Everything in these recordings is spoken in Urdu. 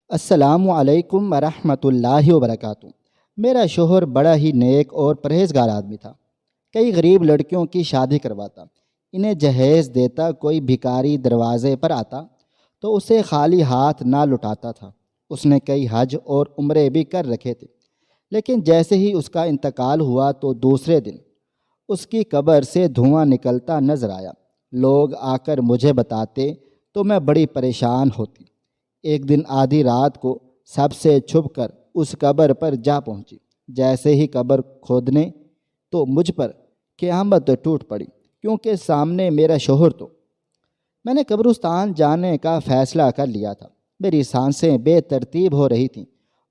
السلام علیکم ورحمۃ اللہ وبرکاتہ۔ میرا شوہر بڑا ہی نیک اور پرہیزگار آدمی تھا۔ کئی غریب لڑکیوں کی شادی کرواتا، انہیں جہیز دیتا۔ کوئی بھکاری دروازے پر آتا تو اسے خالی ہاتھ نہ لٹاتا تھا۔ اس نے کئی حج اور عمرے بھی کر رکھے تھے، لیکن جیسے ہی اس کا انتقال ہوا تو دوسرے دن اس کی قبر سے دھواں نکلتا نظر آیا۔ لوگ آ کر مجھے بتاتے تو میں بڑی پریشان ہوتی۔ ایک دن آدھی رات کو سب سے چھپ کر اس قبر پر جا پہنچی۔ جیسے ہی قبر کھودنے تو مجھ پر قیامت ٹوٹ پڑی، کیونکہ سامنے میرا شوہر تو۔ میں نے قبرستان جانے کا فیصلہ کر لیا تھا۔ میری سانسیں بے ترتیب ہو رہی تھیں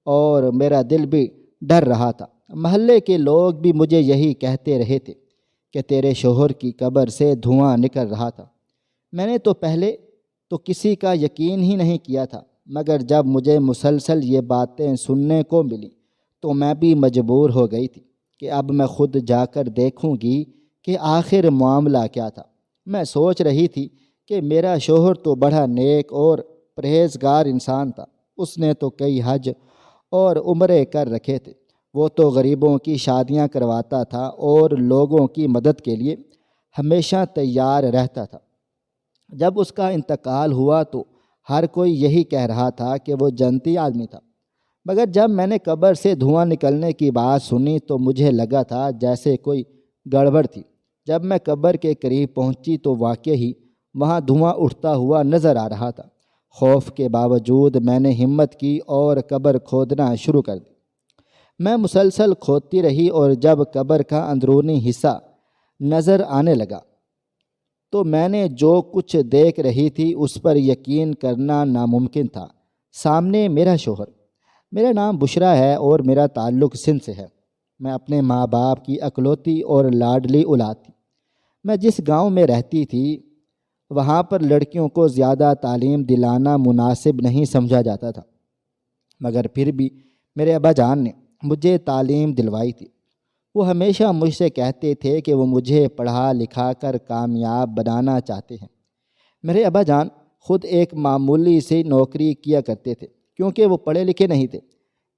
اور میرا دل بھی ڈر رہا تھا۔ محلے کے لوگ بھی مجھے یہی کہتے رہے تھے کہ تیرے شوہر کی قبر سے دھواں نکل رہا تھا۔ میں نے تو پہلے تو کسی کا یقین ہی نہیں کیا تھا، مگر جب مجھے مسلسل یہ باتیں سننے کو ملی تو میں بھی مجبور ہو گئی تھی کہ اب میں خود جا کر دیکھوں گی کہ آخر معاملہ کیا تھا۔ میں سوچ رہی تھی کہ میرا شوہر تو بڑا نیک اور پرہیزگار انسان تھا۔ اس نے تو کئی حج اور عمرے کر رکھے تھے۔ وہ تو غریبوں کی شادیاں کرواتا تھا اور لوگوں کی مدد کے لیے ہمیشہ تیار رہتا تھا۔ جب اس کا انتقال ہوا تو ہر کوئی یہی کہہ رہا تھا کہ وہ جنتی آدمی تھا، مگر جب میں نے قبر سے دھواں نکلنے کی بات سنی تو مجھے لگا تھا جیسے کوئی گڑبڑ تھی۔ جب میں قبر کے قریب پہنچی تو واقعی وہاں دھواں اٹھتا ہوا نظر آ رہا تھا۔ خوف کے باوجود میں نے ہمت کی اور قبر کھودنا شروع کر دی۔ میں مسلسل کھودتی رہی اور جب قبر کا اندرونی حصہ نظر آنے لگا تو میں نے جو کچھ دیکھ رہی تھی اس پر یقین کرنا ناممکن تھا۔ سامنے میرا شوہر۔ میرا نام بشریٰ ہے اور میرا تعلق سندھ سے ہے۔ میں اپنے ماں باپ کی اکلوتی اور لاڈلی اولاد تھی۔ میں جس گاؤں میں رہتی تھی وہاں پر لڑکیوں کو زیادہ تعلیم دلانا مناسب نہیں سمجھا جاتا تھا، مگر پھر بھی میرے ابا جان نے مجھے تعلیم دلوائی تھی۔ وہ ہمیشہ مجھ سے کہتے تھے کہ وہ مجھے پڑھا لکھا کر کامیاب بنانا چاہتے ہیں۔ میرے ابا جان خود ایک معمولی سی نوکری کیا کرتے تھے، کیونکہ وہ پڑھے لکھے نہیں تھے،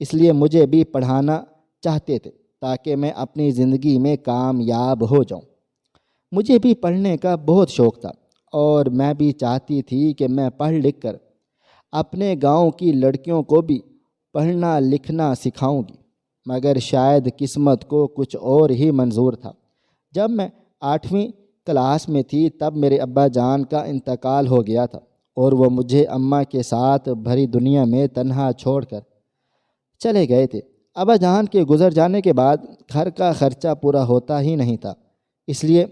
اس لیے مجھے بھی پڑھانا چاہتے تھے تاکہ میں اپنی زندگی میں کامیاب ہو جاؤں۔ مجھے بھی پڑھنے کا بہت شوق تھا اور میں بھی چاہتی تھی کہ میں پڑھ لکھ کر اپنے گاؤں کی لڑکیوں کو بھی پڑھنا لکھنا سکھاؤں گی، مگر شاید قسمت کو کچھ اور ہی منظور تھا۔ جب میں 8ویں کلاس میں تھی تب میرے ابا جان کا انتقال ہو گیا تھا اور وہ مجھے اماں کے ساتھ بھری دنیا میں تنہا چھوڑ کر چلے گئے تھے۔ ابا جان کے گزر جانے کے بعد گھر کا خرچہ پورا ہوتا ہی نہیں تھا، اس لیے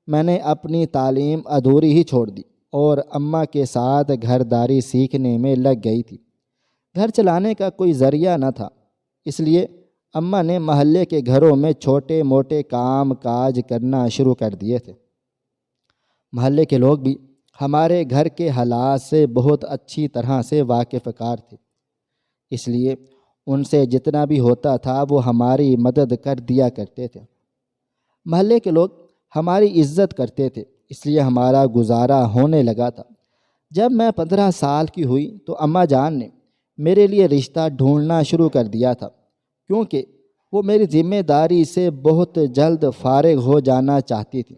میں نے اپنی تعلیم ادھوری ہی چھوڑ دی اور اماں کے ساتھ گھرداری سیکھنے میں لگ گئی تھی۔ گھر چلانے کا کوئی ذریعہ نہ تھا، اس لیے اماں نے محلے کے گھروں میں چھوٹے موٹے کام کاج کرنا شروع کر دیے تھے۔ محلے کے لوگ بھی ہمارے گھر کے حالات سے بہت اچھی طرح سے واقف کار تھے، اس لیے ان سے جتنا بھی ہوتا تھا وہ ہماری مدد کر دیا کرتے تھے۔ محلے کے لوگ ہماری عزت کرتے تھے، اس لیے ہمارا گزارا ہونے لگا تھا۔ جب میں 15 سال کی ہوئی تو اماں جان نے میرے لیے رشتہ ڈھونڈنا شروع کر دیا تھا، کیونکہ وہ میری ذمہ داری سے بہت جلد فارغ ہو جانا چاہتی تھی۔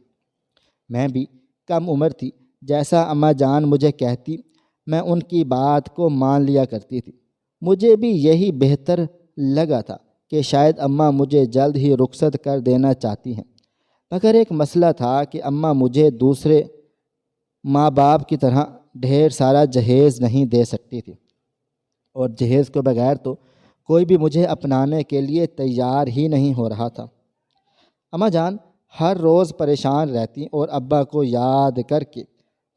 میں بھی کم عمر تھی، جیسا اماں جان مجھے کہتی میں ان کی بات کو مان لیا کرتی تھی۔ مجھے بھی یہی بہتر لگا تھا کہ شاید اماں مجھے جلد ہی رخصت کر دینا چاہتی ہیں، مگر ایک مسئلہ تھا کہ اماں مجھے دوسرے ماں باپ کی طرح ڈھیر سارا جہیز نہیں دے سکتی تھی، اور جہیز کے بغیر تو کوئی بھی مجھے اپنانے کے لیے تیار ہی نہیں ہو رہا تھا۔ اماں جان ہر روز پریشان رہتی اور ابا کو یاد کر کے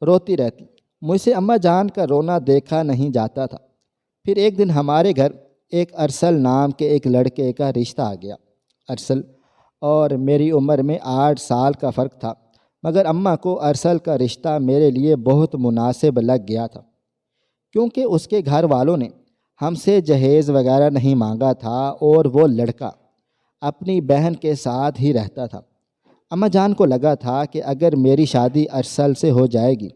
روتی رہتی۔ مجھ سے اماں جان کا رونا دیکھا نہیں جاتا تھا۔ پھر ایک دن ہمارے گھر ایک ارسل نام کے ایک لڑکے کا رشتہ آ گیا۔ ارسل اور میری عمر میں 8 سال کا فرق تھا، مگر اماں کو ارسل کا رشتہ میرے لیے بہت مناسب لگ گیا تھا، کیونکہ اس کے گھر والوں نے ہم سے جہیز وغیرہ نہیں مانگا تھا اور وہ لڑکا اپنی بہن کے ساتھ ہی رہتا تھا۔ اماں جان کو لگا تھا کہ اگر میری شادی ارسل سے ہو جائے گی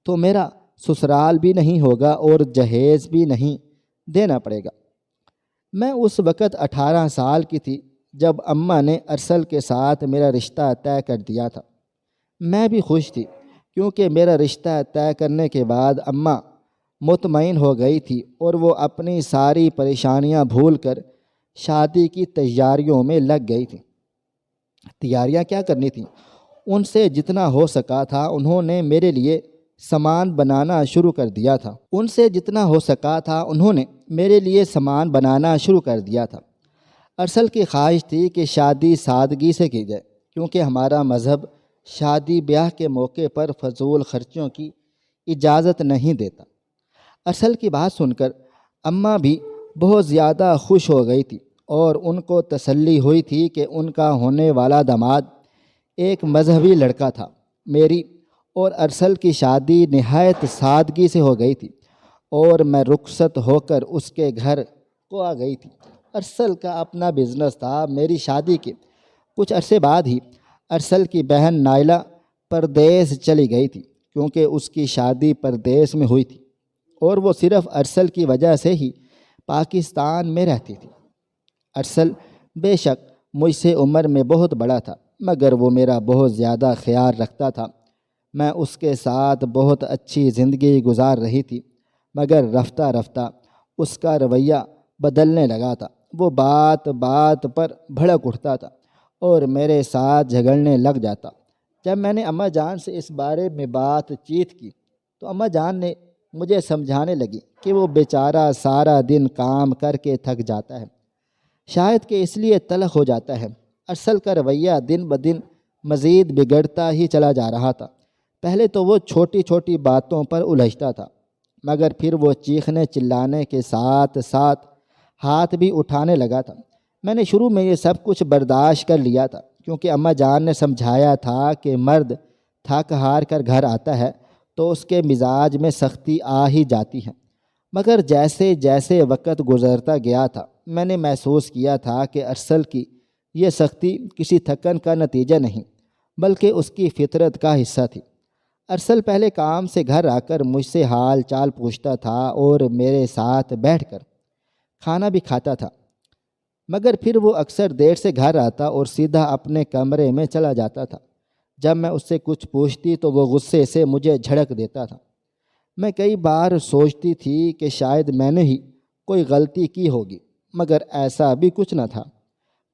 تو میرا سسرال بھی نہیں ہوگا اور جہیز بھی نہیں دینا پڑے گا۔ میں اس وقت 18 سال کی تھی جب اماں نے ارسل کے ساتھ میرا رشتہ طے کر دیا تھا۔ میں بھی خوش تھی کیونکہ میرا رشتہ طے کرنے کے بعد اماں مطمئن ہو گئی تھی اور وہ اپنی ساری پریشانیاں بھول کر شادی کی تیاریوں میں لگ گئی تھی۔ تیاریاں کیا کرنی تھیں؟ ان سے جتنا ہو سکا تھا انہوں نے میرے لیے سامان بنانا شروع کر دیا تھا۔ ارسل کی خواہش تھی کہ شادی سادگی سے کی جائے کیونکہ ہمارا مذہب شادی بیاہ کے موقع پر فضول خرچیوں کی اجازت نہیں دیتا۔ ارسل کی بات سن کر اماں بھی بہت زیادہ خوش ہو گئی تھی اور ان کو تسلی ہوئی تھی کہ ان کا ہونے والا داماد ایک مذہبی لڑکا تھا۔ میری اور ارسل کی شادی نہایت سادگی سے ہو گئی تھی اور میں رخصت ہو کر اس کے گھر کو آ گئی تھی۔ ارسل کا اپنا بزنس تھا۔ میری شادی کے کچھ عرصے بعد ہی ارسل کی بہن نائلہ پردیس چلی گئی تھی کیونکہ اس کی شادی پردیس میں ہوئی تھی اور وہ صرف ارسل کی وجہ سے ہی پاکستان میں رہتی تھی۔ ارسل بے شک مجھ سے عمر میں بہت بڑا تھا مگر وہ میرا بہت زیادہ خیال رکھتا تھا۔ میں اس کے ساتھ بہت اچھی زندگی گزار رہی تھی مگر رفتہ رفتہ اس کا رویہ بدلنے لگا تھا۔ وہ بات بات پر بھڑک اٹھتا تھا اور میرے ساتھ جھگڑنے لگ جاتا۔ جب میں نے اماں جان سے اس بارے میں بات چیت کی تو اماں جان نے مجھے سمجھانے لگی کہ وہ بیچارہ سارا دن کام کر کے تھک جاتا ہے، شاید کہ اس لیے تلخ ہو جاتا ہے۔ ارسل کا رویہ دن بدن مزید بگڑتا ہی چلا جا رہا تھا۔ پہلے تو وہ چھوٹی چھوٹی باتوں پر الجھتا تھا مگر پھر وہ چیخنے چلانے کے ساتھ ساتھ ہاتھ بھی اٹھانے لگا تھا۔ میں نے شروع میں یہ سب کچھ برداشت کر لیا تھا کیونکہ اماں جان نے سمجھایا تھا کہ مرد تھک ہار کر گھر آتا ہے تو اس کے مزاج میں سختی آ ہی جاتی ہے، مگر جیسے جیسے وقت گزرتا گیا تھا میں نے محسوس کیا تھا کہ ارسل کی یہ سختی کسی تھکن کا نتیجہ نہیں بلکہ اس کی فطرت کا حصہ تھی۔ ارسل پہلے کام سے گھر آ کر مجھ سے حال چال پوچھتا تھا اور میرے ساتھ بیٹھ کر کھانا بھی کھاتا تھا، مگر پھر وہ اکثر دیر سے گھر آتا اور سیدھا اپنے کمرے میں چلا جاتا تھا۔ جب میں اس سے کچھ پوچھتی تو وہ غصے سے مجھے جھڑک دیتا تھا۔ میں کئی بار سوچتی تھی کہ شاید میں نے ہی کوئی غلطی کی ہوگی مگر ایسا بھی کچھ نہ تھا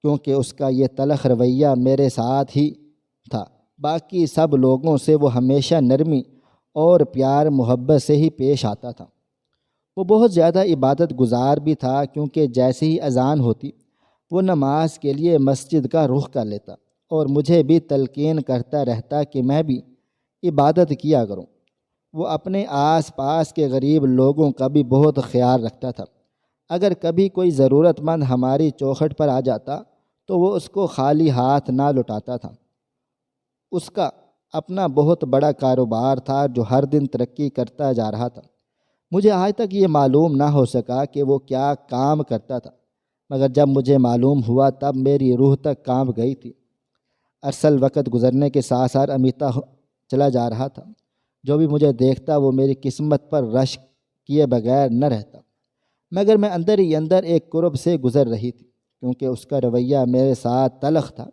کیونکہ اس کا یہ تلخ رویہ میرے ساتھ ہی تھا۔ باقی سب لوگوں سے وہ ہمیشہ نرمی اور پیار محبت سے ہی پیش آتا تھا۔ وہ بہت زیادہ عبادت گزار بھی تھا کیونکہ جیسے ہی اذان ہوتی وہ نماز کے لیے مسجد کا رخ کر لیتا اور مجھے بھی تلقین کرتا رہتا کہ میں بھی عبادت کیا کروں۔ وہ اپنے آس پاس کے غریب لوگوں کا بھی بہت خیال رکھتا تھا۔ اگر کبھی کوئی ضرورت مند ہماری چوکھٹ پر آ جاتا تو وہ اس کو خالی ہاتھ نہ لوٹاتا تھا۔ اس کا اپنا بہت بڑا کاروبار تھا جو ہر دن ترقی کرتا جا رہا تھا۔ مجھے آج تک یہ معلوم نہ ہو سکا کہ وہ کیا کام کرتا تھا مگر جب مجھے معلوم ہوا تب میری روح تک کانپ گئی تھی۔ ارسل وقت گزرنے کے ساتھ ساتھ امیتا چلا جا رہا تھا۔ جو بھی مجھے دیکھتا وہ میری قسمت پر رشک کیے بغیر نہ رہتا، مگر میں اندر ہی اندر ایک کرب سے گزر رہی تھی کیونکہ اس کا رویہ میرے ساتھ تلخ تھا۔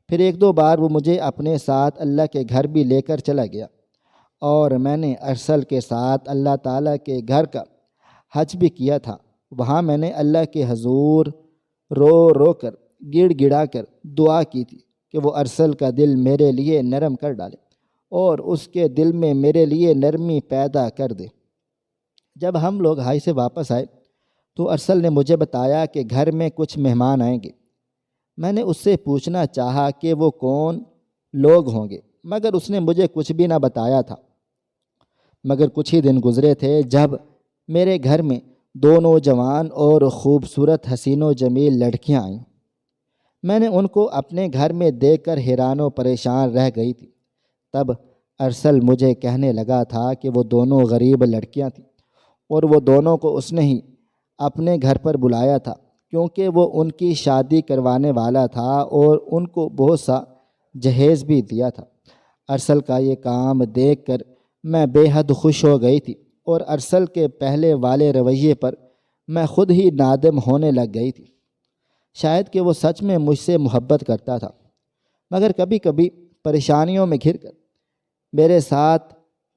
پھر ایک دو بار وہ مجھے اپنے ساتھ اللہ کے گھر بھی لے کر چلا گیا اور میں نے ارسل کے ساتھ اللہ تعالیٰ کے گھر کا حج بھی کیا تھا۔ وہاں میں نے اللہ کے حضور رو رو کر گڑ گڑا کر دعا کی تھی کہ وہ ارسل کا دل میرے لیے نرم کر ڈالے اور اس کے دل میں میرے لیے نرمی پیدا کر دے۔ جب ہم لوگ حج سے واپس آئے تو ارسل نے مجھے بتایا کہ گھر میں کچھ مہمان آئیں گے۔ میں نے اس سے پوچھنا چاہا کہ وہ کون لوگ ہوں گے مگر اس نے مجھے کچھ بھی نہ بتایا تھا۔ مگر کچھ ہی دن گزرے تھے جب میرے گھر میں دو نوجوان اور خوبصورت حسین و جمیل لڑکیاں آئیں۔ میں نے ان کو اپنے گھر میں دیکھ کر حیران و پریشان رہ گئی تھی۔ تب ارسل مجھے کہنے لگا تھا کہ وہ دونوں غریب لڑکیاں تھیں اور وہ دونوں کو اس نے ہی اپنے گھر پر بلایا تھا کیونکہ وہ ان کی شادی کروانے والا تھا اور ان کو بہت سا جہیز بھی دیا تھا۔ ارسل کا یہ کام دیکھ کر میں بے حد خوش ہو گئی تھی اور ارسل کے پہلے والے رویے پر میں خود ہی نادم ہونے لگ گئی تھی۔ شاید کہ وہ سچ میں مجھ سے محبت کرتا تھا، مگر کبھی کبھی پریشانیوں میں گھر کر میرے ساتھ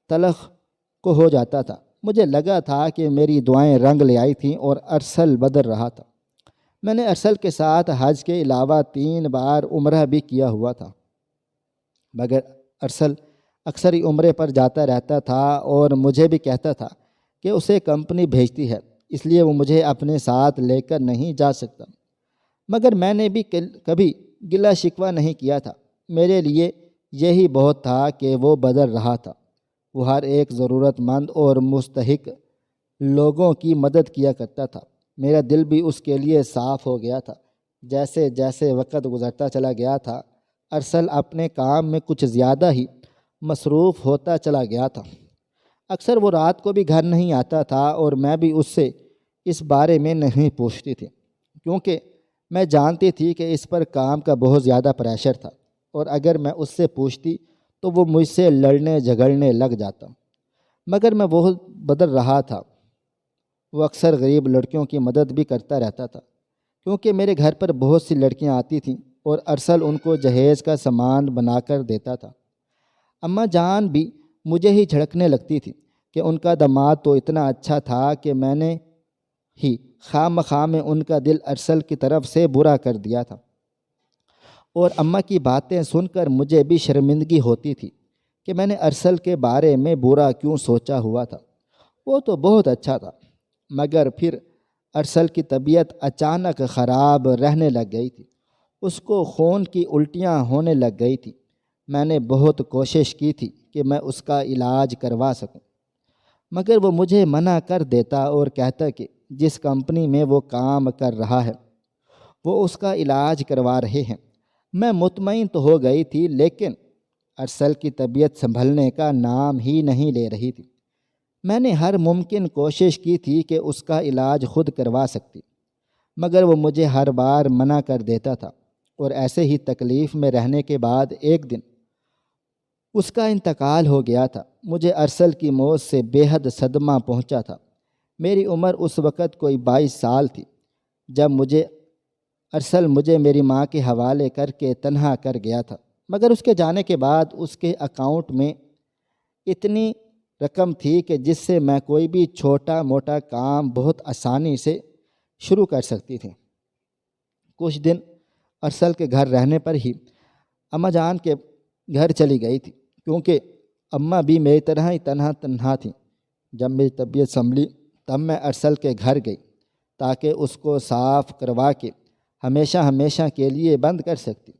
تلخ کو ہو جاتا تھا۔ مجھے لگا تھا کہ میری دعائیں رنگ لے آئی تھیں اور ارسل بدل رہا تھا۔ میں نے ارسل کے ساتھ حج کے علاوہ 3 بار عمرہ بھی کیا ہوا تھا، مگر ارسل اکثر ہی عمرے پر جاتا رہتا تھا اور مجھے بھی کہتا تھا کہ اسے کمپنی بھیجتی ہے، اس لیے وہ مجھے اپنے ساتھ لے کر نہیں جا سکتا۔ مگر میں نے بھی کبھی گلہ شکوہ نہیں کیا تھا۔ میرے لیے یہی بہت تھا کہ وہ بدل رہا تھا۔ وہ ہر ایک ضرورت مند اور مستحق لوگوں کی مدد کیا کرتا تھا۔ میرا دل بھی اس کے لیے صاف ہو گیا تھا۔ جیسے جیسے وقت گزرتا چلا گیا تھا، ارسل اپنے کام میں کچھ زیادہ ہی مصروف ہوتا چلا گیا تھا۔ اکثر وہ رات کو بھی گھر نہیں آتا تھا اور میں بھی اس سے اس بارے میں نہیں پوچھتی تھی، کیونکہ میں جانتی تھی کہ اس پر کام کا بہت زیادہ پریشر تھا، اور اگر میں اس سے پوچھتی تو وہ مجھ سے لڑنے جھگڑنے لگ جاتا۔ مگر میں بہت بدل رہا تھا۔ وہ اکثر غریب لڑکیوں کی مدد بھی کرتا رہتا تھا، کیونکہ میرے گھر پر بہت سی لڑکیاں آتی تھیں اور ارسل ان کو جہیز کا سامان بنا کر دیتا تھا۔ اماں جان بھی مجھے ہی جھڑکنے لگتی تھی کہ ان کا داماد تو اتنا اچھا تھا کہ میں نے ہی خواہ مخواہ میں ان کا دل ارسل کی طرف سے برا کر دیا تھا۔ اور اماں کی باتیں سن کر مجھے بھی شرمندگی ہوتی تھی کہ میں نے ارسل کے بارے میں برا کیوں سوچا ہوا تھا۔ وہ تو بہت اچھا تھا، مگر پھر ارسل کی طبیعت اچانک خراب رہنے لگ گئی تھی۔ اس کو خون کی الٹیاں ہونے لگ گئی تھی۔ میں نے بہت کوشش کی تھی کہ میں اس کا علاج کروا سکوں، مگر وہ مجھے منع کر دیتا اور کہتا کہ جس کمپنی میں وہ کام کر رہا ہے وہ اس کا علاج کروا رہے ہیں۔ میں مطمئن تو ہو گئی تھی، لیکن ارسل کی طبیعت سنبھلنے کا نام ہی نہیں لے رہی تھی۔ میں نے ہر ممکن کوشش کی تھی کہ اس کا علاج خود کروا سکتی، مگر وہ مجھے ہر بار منع کر دیتا تھا، اور ایسے ہی تکلیف میں رہنے کے بعد ایک دن اس کا انتقال ہو گیا تھا۔ مجھے ارسل کی موت سے بے حد صدمہ پہنچا تھا۔ میری عمر اس وقت کوئی 22 سال تھی جب ارسل مجھے میری ماں کے حوالے کر کے تنہا کر گیا تھا، مگر اس کے جانے کے بعد اس کے اکاؤنٹ میں اتنی رقم تھی کہ جس سے میں کوئی بھی چھوٹا موٹا کام بہت آسانی سے شروع کر سکتی تھی۔ کچھ دن ارسل کے گھر رہنے پر ہی اماں جان کے گھر چلی گئی تھی، کیونکہ اماں بھی میری طرح ہی تنہا تھیں۔ جب میری طبیعت سنبھلی تب میں ارسل کے گھر گئی تاکہ اس کو صاف کروا کے ہمیشہ کے لیے بند کر سکتی،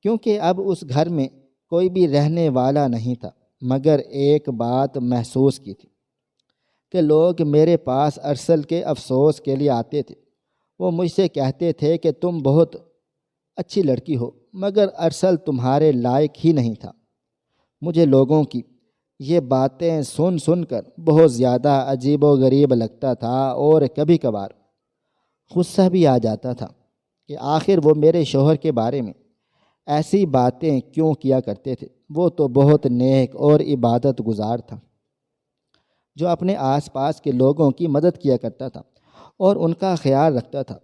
کیونکہ اب اس گھر میں کوئی بھی رہنے والا نہیں تھا۔ مگر ایک بات محسوس کی تھی کہ لوگ میرے پاس ارسل کے افسوس کے لیے آتے تھے۔ وہ مجھ سے کہتے تھے کہ تم بہت اچھی لڑکی ہو، مگر ارسل تمہارے لائق ہی نہیں تھا۔ مجھے لوگوں کی یہ باتیں سن کر بہت زیادہ عجیب و غریب لگتا تھا، اور کبھی کبھار غصہ بھی آ جاتا تھا کہ آخر وہ میرے شوہر کے بارے میں ایسی باتیں کیوں کیا کرتے تھے۔ وہ تو بہت نیک اور عبادت گزار تھا، جو اپنے آس پاس کے لوگوں کی مدد کیا کرتا تھا اور ان کا خیال رکھتا تھا۔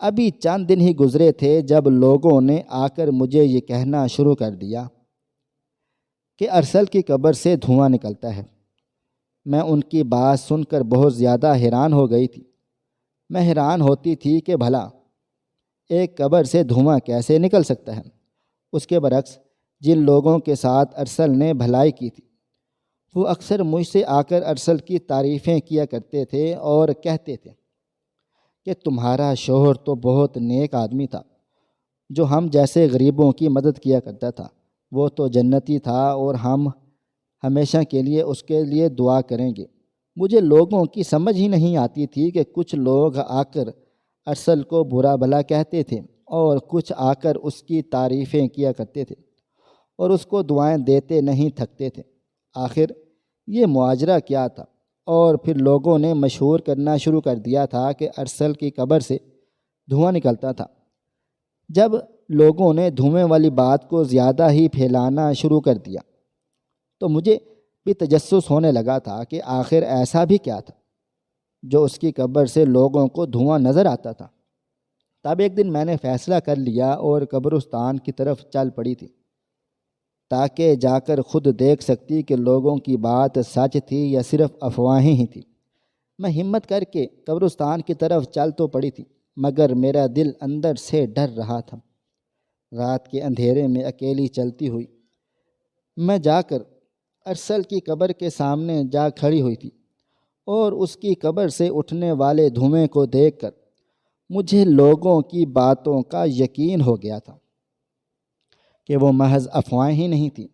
ابھی چند دن ہی گزرے تھے جب لوگوں نے آ کر مجھے یہ کہنا شروع کر دیا کہ ارسل کی قبر سے دھواں نکلتا ہے۔ میں ان کی بات سن کر بہت زیادہ حیران ہو گئی تھی۔ میں حیران ہوتی تھی کہ بھلا ایک قبر سے دھواں کیسے نکل سکتا ہے۔ اس کے برعکس جن لوگوں کے ساتھ ارسل نے بھلائی کی تھی وہ اکثر مجھ سے آ کر ارسل کی تعریفیں کیا کرتے تھے اور کہتے تھے کہ تمہارا شوہر تو بہت نیک آدمی تھا، جو ہم جیسے غریبوں کی مدد کیا کرتا تھا۔ وہ تو جنتی تھا اور ہم ہمیشہ کے لیے اس کے لیے دعا کریں گے۔ مجھے لوگوں کی سمجھ ہی نہیں آتی تھی کہ کچھ لوگ آ کر ارسل کو برا بھلا کہتے تھے اور کچھ آ کر اس کی تعریفیں کیا کرتے تھے اور اس کو دعائیں دیتے نہیں تھکتے تھے۔ آخر یہ ماجرا کیا تھا؟ اور پھر لوگوں نے مشہور کرنا شروع کر دیا تھا کہ ارسل کی قبر سے دھواں نکلتا تھا۔ جب لوگوں نے دھوئیں والی بات کو زیادہ ہی پھیلانا شروع کر دیا تو مجھے بھی تجسس ہونے لگا تھا کہ آخر ایسا بھی کیا تھا جو اس کی قبر سے لوگوں کو دھواں نظر آتا تھا۔ تب ایک دن میں نے فیصلہ کر لیا اور قبرستان کی طرف چل پڑی تھی، تاکہ جا کر خود دیکھ سکتی کہ لوگوں کی بات سچ تھی یا صرف افواہیں ہی تھیں۔ میں ہمت کر کے قبرستان کی طرف چل تو پڑی تھی، مگر میرا دل اندر سے ڈر رہا تھا۔ رات کے اندھیرے میں اکیلی چلتی ہوئی میں جا کر ارسل کی قبر کے سامنے جا کھڑی ہوئی تھی، اور اس کی قبر سے اٹھنے والے دھوئیں کو دیکھ کر مجھے لوگوں کی باتوں کا یقین ہو گیا تھا کہ وہ محض افواہیں ہی نہیں تھیں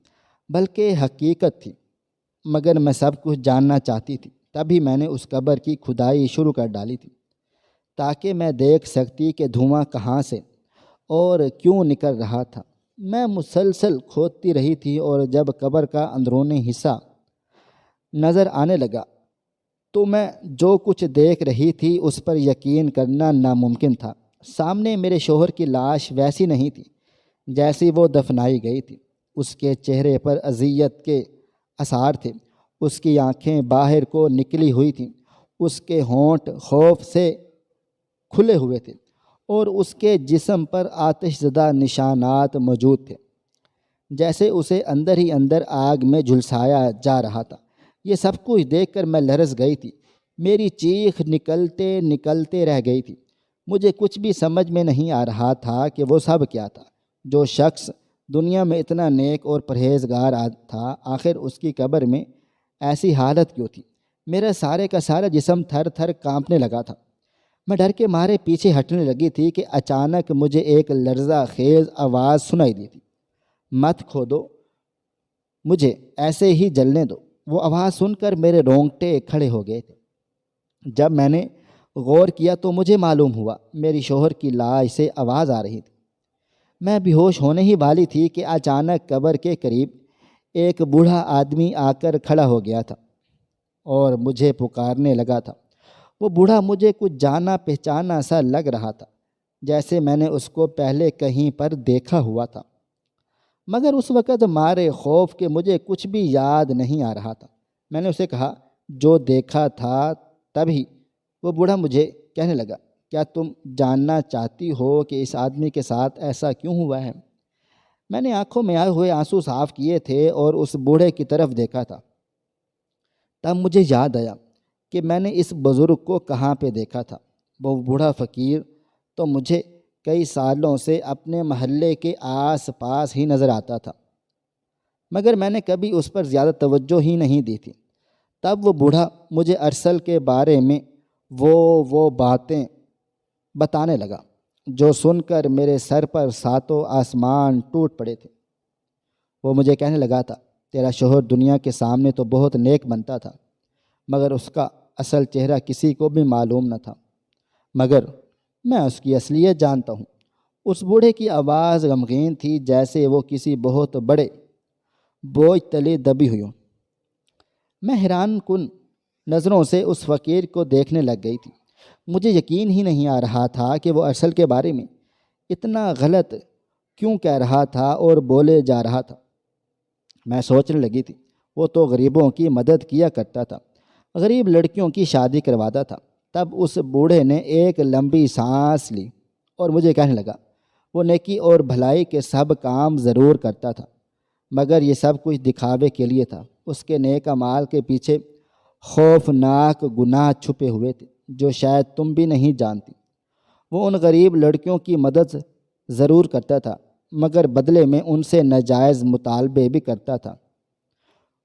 بلکہ حقیقت تھی۔ مگر میں سب کچھ جاننا چاہتی تھی، تبھی میں نے اس قبر کی کھدائی شروع کر ڈالی تھی، تاکہ میں دیکھ سکتی کہ دھواں کہاں سے اور کیوں نکل رہا تھا۔ میں مسلسل کھودتی رہی تھی، اور جب قبر کا اندرونی حصہ نظر آنے لگا تو میں جو کچھ دیکھ رہی تھی اس پر یقین کرنا ناممکن تھا۔ سامنے میرے شوہر کی لاش ویسی نہیں تھی جیسی وہ دفنائی گئی تھی۔ اس کے چہرے پر اذیت کے آثار تھے، اس کی آنکھیں باہر کو نکلی ہوئی تھیں، اس کے ہونٹ خوف سے کھلے ہوئے تھے، اور اس کے جسم پر آتش زدہ نشانات موجود تھے، جیسے اسے اندر ہی اندر آگ میں جھلسایا جا رہا تھا۔ یہ سب کچھ دیکھ کر میں لرز گئی تھی، میری چیخ نکلتے نکلتے رہ گئی تھی۔ مجھے کچھ بھی سمجھ میں نہیں آ رہا تھا کہ وہ سب کیا تھا۔ جو شخص دنیا میں اتنا نیک اور پرہیزگار تھا، آخر اس کی قبر میں ایسی حالت کیوں تھی؟ میرا سارے کا سارا جسم تھر تھر کانپنے لگا تھا۔ میں ڈر کے مارے پیچھے ہٹنے لگی تھی کہ اچانک مجھے ایک لرزہ خیز آواز سنائی دی تھی، مت کھودو، مجھے ایسے ہی جلنے دو۔ وہ آواز سن کر میرے رونگٹے کھڑے ہو گئے تھے۔ جب میں نے غور کیا تو مجھے معلوم ہوا میری شوہر کی لاش سے آواز آ رہی تھی۔ میں بے ہوش ہونے ہی والی تھی کہ اچانک قبر کے قریب ایک بوڑھا آدمی آ کر کھڑا ہو گیا تھا اور مجھے پکارنے لگا تھا۔ وہ بوڑھا مجھے کچھ جانا پہچانا سا لگ رہا تھا، جیسے میں نے اس کو پہلے کہیں پر دیکھا ہوا تھا، مگر اس وقت مارے خوف کہ مجھے کچھ بھی یاد نہیں آ رہا تھا۔ میں نے اسے کہا جو دیکھا تھا، تبھی وہ بوڑھا مجھے کہنے لگا، کیا تم جاننا چاہتی ہو کہ اس آدمی کے ساتھ ایسا کیوں ہوا ہے؟ میں نے آنکھوں میں آئے ہوئے آنسو صاف کیے تھے اور اس بوڑھے کی طرف دیکھا تھا۔ تب مجھے یاد آیا کہ میں نے اس بزرگ کو کہاں پہ دیکھا تھا۔ وہ بوڑھا فقیر تو مجھے کئی سالوں سے اپنے محلے کے آس پاس ہی نظر آتا تھا، مگر میں نے کبھی اس پر زیادہ توجہ ہی نہیں دی تھی۔ تب وہ بوڑھا مجھے ارسل کے بارے میں وہ باتیں بتانے لگا، جو سن کر میرے سر پر ساتوں آسمان ٹوٹ پڑے تھے۔ وہ مجھے کہنے لگا تھا، تیرا شوہر دنیا کے سامنے تو بہت نیک بنتا تھا، مگر اس کا اصل چہرہ کسی کو بھی معلوم نہ تھا، مگر میں اس کی اصلیت جانتا ہوں۔ اس بوڑھے کی آواز غمگین تھی، جیسے وہ کسی بہت بڑے بوجھ تلے دبی ہوئی ہو۔ میں حیران کن نظروں سے اس فقیر کو دیکھنے لگ گئی تھی۔ مجھے یقین ہی نہیں آ رہا تھا کہ وہ ارسل کے بارے میں اتنا غلط کیوں کہہ رہا تھا اور بولے جا رہا تھا۔ میں سوچنے لگی تھی، وہ تو غریبوں کی مدد کیا کرتا تھا، غریب لڑکیوں کی شادی کرواتا تھا۔ تب اس بوڑھے نے ایک لمبی سانس لی اور مجھے کہنے لگا، وہ نیکی اور بھلائی کے سب کام ضرور کرتا تھا، مگر یہ سب کچھ دکھاوے کے لیے تھا۔ اس کے نیک اعمال کے پیچھے خوفناک گناہ چھپے ہوئے تھے جو شاید تم بھی نہیں جانتی۔ وہ ان غریب لڑکیوں کی مدد ضرور کرتا تھا، مگر بدلے میں ان سے ناجائز مطالبے بھی کرتا تھا۔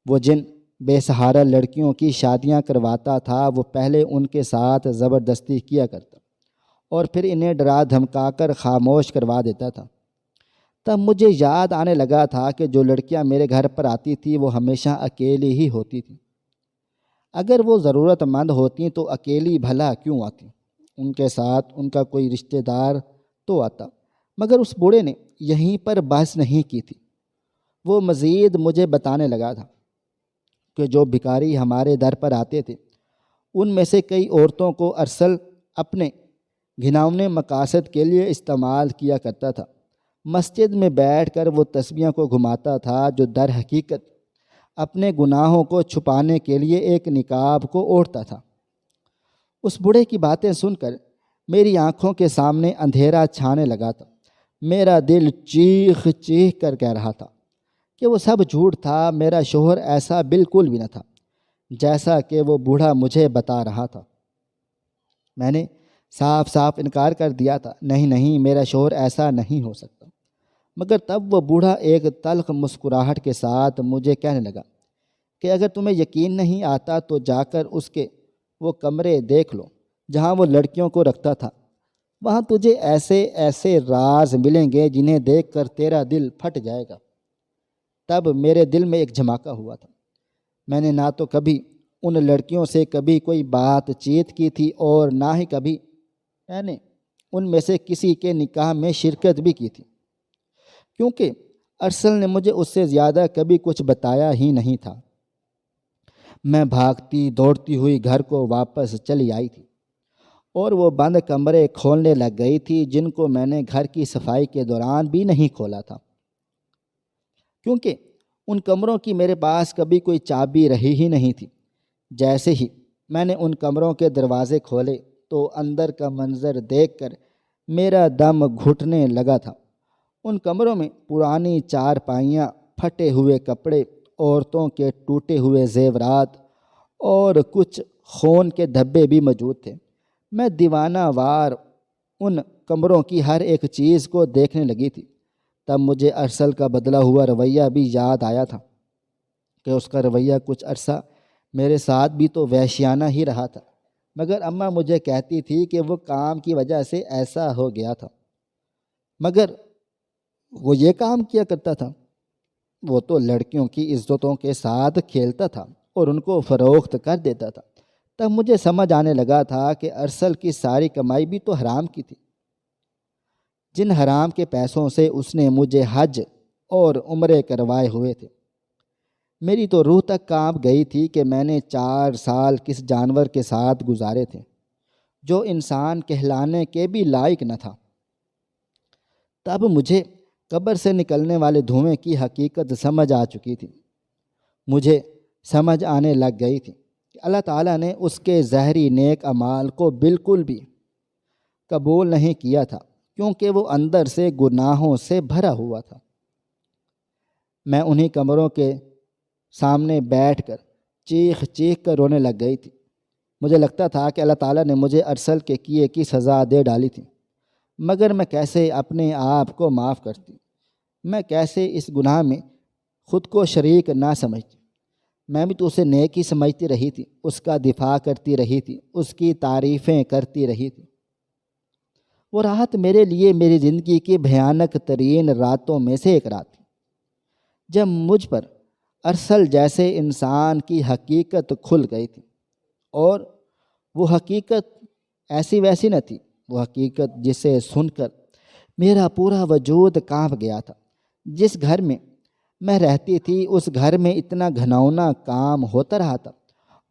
وہ جن بے سہارا لڑکیوں کی شادیاں کرواتا تھا، وہ پہلے ان کے ساتھ زبردستی کیا کرتا اور پھر انہیں ڈرا دھمکا کر خاموش کروا دیتا تھا۔ تب مجھے یاد آنے لگا تھا کہ جو لڑکیاں میرے گھر پر آتی تھیں وہ ہمیشہ اکیلی ہی ہوتی تھیں۔ اگر وہ ضرورت مند ہوتیں تو اکیلی بھلا کیوں آتی؟ ان کے ساتھ ان کا کوئی رشتہ دار تو آتا۔ مگر اس بوڑھے نے یہیں پر بحث نہیں کی تھی۔ وہ مزید مجھے بتانے لگا تھا کہ جو بھکاری ہمارے در پر آتے تھے، ان میں سے کئی عورتوں کو ارسل اپنے گھناؤنے مقاصد کے لیے استعمال کیا کرتا تھا۔ مسجد میں بیٹھ کر وہ تسبیحوں کو گھماتا تھا، جو در حقیقت اپنے گناہوں کو چھپانے کے لیے ایک نقاب کو اوڑھتا تھا۔ اس بوڑھے کی باتیں سن کر میری آنکھوں کے سامنے اندھیرا چھانے لگا تھا۔ میرا دل چیخ چیخ کر کہہ رہا تھا کہ وہ سب جھوٹ تھا، میرا شوہر ایسا بالکل بھی نہ تھا جیسا کہ وہ بوڑھا مجھے بتا رہا تھا۔ میں نے صاف صاف انکار کر دیا تھا، نہیں نہیں، میرا شوہر ایسا نہیں ہو سکتا۔ مگر تب وہ بوڑھا ایک تلخ مسکراہٹ کے ساتھ مجھے کہنے لگا کہ اگر تمہیں یقین نہیں آتا تو جا کر اس کے وہ کمرے دیکھ لو جہاں وہ لڑکیوں کو رکھتا تھا، وہاں تجھے ایسے ایسے راز ملیں گے جنہیں دیکھ کر تیرا دل پھٹ جائے گا۔ تب میرے دل میں ایک جھماکا ہوا تھا۔ میں نے نہ تو کبھی ان لڑکیوں سے کبھی کوئی بات چیت کی تھی اور نہ ہی کبھی میں نے ان میں سے کسی کے نکاح میں شرکت بھی کی تھی، کیونکہ ارسل نے مجھے اس سے زیادہ کبھی کچھ بتایا ہی نہیں تھا۔ میں بھاگتی دوڑتی ہوئی گھر کو واپس چلی آئی تھی اور وہ بند کمرے کھولنے لگ گئی تھی جن کو میں نے گھر کی صفائی کے دوران بھی نہیں کھولا تھا، کیونکہ ان کمروں کی میرے پاس کبھی کوئی چابی رہی ہی نہیں تھی۔ جیسے ہی میں نے ان کمروں کے دروازے کھولے تو اندر کا منظر دیکھ کر میرا دم گھٹنے لگا تھا۔ ان کمروں میں پرانی چارپائیاں، پھٹے ہوئے کپڑے، عورتوں کے ٹوٹے ہوئے زیورات اور کچھ خون کے دھبے بھی موجود تھے۔ میں دیوانہ وار ان کمروں کی ہر ایک چیز کو دیکھنے لگی تھی۔ تب مجھے ارسل کا بدلا ہوا رویہ بھی یاد آیا تھا کہ اس کا رویہ کچھ عرصہ میرے ساتھ بھی تو وحشیانہ ہی رہا تھا، مگر اماں مجھے کہتی تھی کہ وہ کام کی وجہ سے ایسا ہو گیا تھا۔ مگر وہ یہ کام کیا کرتا تھا، وہ تو لڑکیوں کی عزتوں کے ساتھ کھیلتا تھا اور ان کو فروخت کر دیتا تھا۔ تب مجھے سمجھ آنے لگا تھا کہ ارسل کی ساری کمائی بھی تو حرام کی تھی۔ جن حرام کے پیسوں سے اس نے مجھے حج اور عمرے کروائے ہوئے تھے، میری تو روح تک کانپ گئی تھی کہ میں نے 4 سال کس جانور کے ساتھ گزارے تھے جو انسان کہلانے کے بھی لائق نہ تھا۔ تب مجھے قبر سے نکلنے والے دھوئیں کی حقیقت سمجھ آ چکی تھی۔ مجھے سمجھ آنے لگ گئی تھی کہ اللہ تعالیٰ نے اس کے ظاہری نیک اعمال کو بالکل بھی قبول نہیں کیا تھا، کیونکہ وہ اندر سے گناہوں سے بھرا ہوا تھا۔ میں انہی کمروں کے سامنے بیٹھ کر چیخ چیخ کر رونے لگ گئی تھی۔ مجھے لگتا تھا کہ اللہ تعالیٰ نے مجھے ارسل کے کیے کی سزا دے ڈالی تھی، مگر میں کیسے اپنے آپ کو معاف کرتی، میں کیسے اس گناہ میں خود کو شریک نہ سمجھتی۔ میں بھی تو اسے نیک ہی سمجھتی رہی تھی، اس کا دفاع کرتی رہی تھی، اس کی تعریفیں کرتی رہی تھی۔ وہ رات میرے لیے میری زندگی کی بھیانک ترین راتوں میں سے ایک رات تھی، جب مجھ پر ارسل جیسے انسان کی حقیقت کھل گئی تھی، اور وہ حقیقت ایسی ویسی نہ تھی، وہ حقیقت جسے سن کر میرا پورا وجود کانپ گیا تھا۔ جس گھر میں میں رہتی تھی اس گھر میں اتنا گھناؤنا کام ہوتا رہا تھا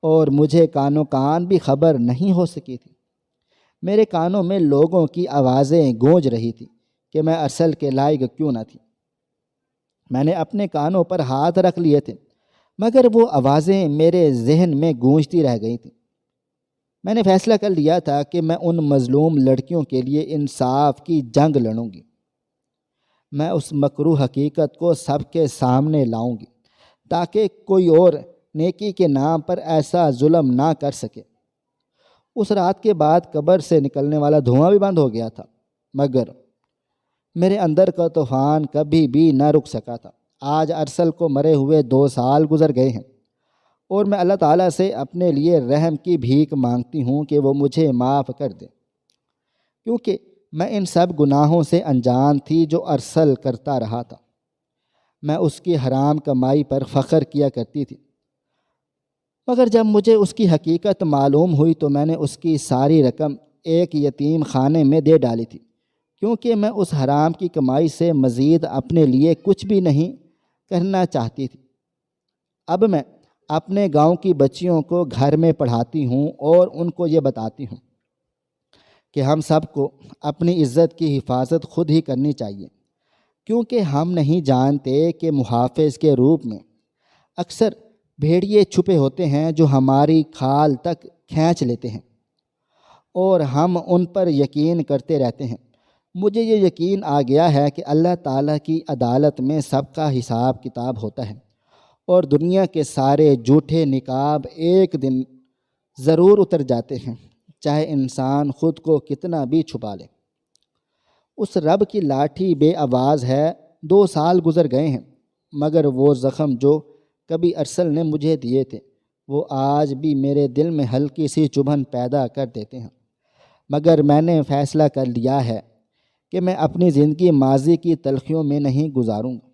اور مجھے کانوں کان بھی خبر نہیں ہو سکی تھی۔ میرے کانوں میں لوگوں کی آوازیں گونج رہی تھی کہ میں ارسل کے لائق کیوں نہ تھی۔ میں نے اپنے کانوں پر ہاتھ رکھ لیے تھے، مگر وہ آوازیں میرے ذہن میں گونجتی رہ گئی تھیں۔ میں نے فیصلہ کر لیا تھا کہ میں ان مظلوم لڑکیوں کے لیے انصاف کی جنگ لڑوں گی۔ میں اس مکروہ حقیقت کو سب کے سامنے لاؤں گی تاکہ کوئی اور نیکی کے نام پر ایسا ظلم نہ کر سکے۔ اس رات کے بعد قبر سے نکلنے والا دھواں بھی بند ہو گیا تھا، مگر میرے اندر کا طوفان کبھی بھی نہ رک سکا تھا۔ آج ارسل کو مرے ہوئے 2 سال گزر گئے ہیں اور میں اللہ تعالیٰ سے اپنے لیے رحم کی بھیک مانگتی ہوں کہ وہ مجھے معاف کر دے، کیونکہ میں ان سب گناہوں سے انجان تھی جو ارسل کرتا رہا تھا۔ میں اس کی حرام کمائی پر فخر کیا کرتی تھی، مگر جب مجھے اس کی حقیقت معلوم ہوئی تو میں نے اس کی ساری رقم ایک یتیم خانے میں دے ڈالی تھی، کیونکہ میں اس حرام کی کمائی سے مزید اپنے لیے کچھ بھی نہیں کرنا چاہتی تھی۔ اب میں اپنے گاؤں کی بچیوں کو گھر میں پڑھاتی ہوں اور ان کو یہ بتاتی ہوں کہ ہم سب کو اپنی عزت کی حفاظت خود ہی کرنی چاہیے، کیونکہ ہم نہیں جانتے کہ محافظ کے روپ میں اکثر بھیڑیے چھپے ہوتے ہیں جو ہماری کھال تک کھینچ لیتے ہیں اور ہم ان پر یقین کرتے رہتے ہیں۔ مجھے یہ یقین آ گیا ہے کہ اللہ تعالیٰ کی عدالت میں سب کا حساب کتاب ہوتا ہے، اور دنیا کے سارے جھوٹے نقاب ایک دن ضرور اتر جاتے ہیں، چاہے انسان خود کو کتنا بھی چھپا لے۔ اس رب کی لاٹھی بے آواز ہے، 2 سال گزر گئے ہیں، مگر وہ زخم جو کبھی ارسل نے مجھے دیے تھے وہ آج بھی میرے دل میں ہلکی سی چبھن پیدا کر دیتے ہیں۔ مگر میں نے فیصلہ کر لیا ہے کہ میں اپنی زندگی ماضی کی تلخیوں میں نہیں گزاروں گا۔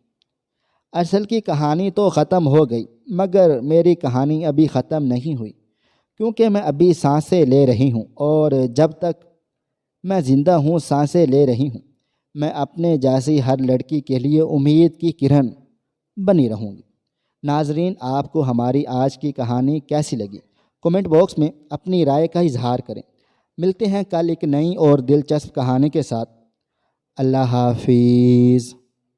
ارسل کی کہانی تو ختم ہو گئی، مگر میری کہانی ابھی ختم نہیں ہوئی، کیونکہ میں ابھی سانسیں لے رہی ہوں، اور جب تک میں زندہ ہوں سانسیں لے رہی ہوں، میں اپنے جیسی ہر لڑکی کے لیے امید کی کرن بنی رہوں گی۔ ناظرین، آپ کو ہماری آج کی کہانی کیسی لگی؟ کمنٹ باکس میں اپنی رائے کا اظہار کریں۔ ملتے ہیں کل ایک نئی اور دلچسپ کہانی کے ساتھ۔ اللہ حافظ۔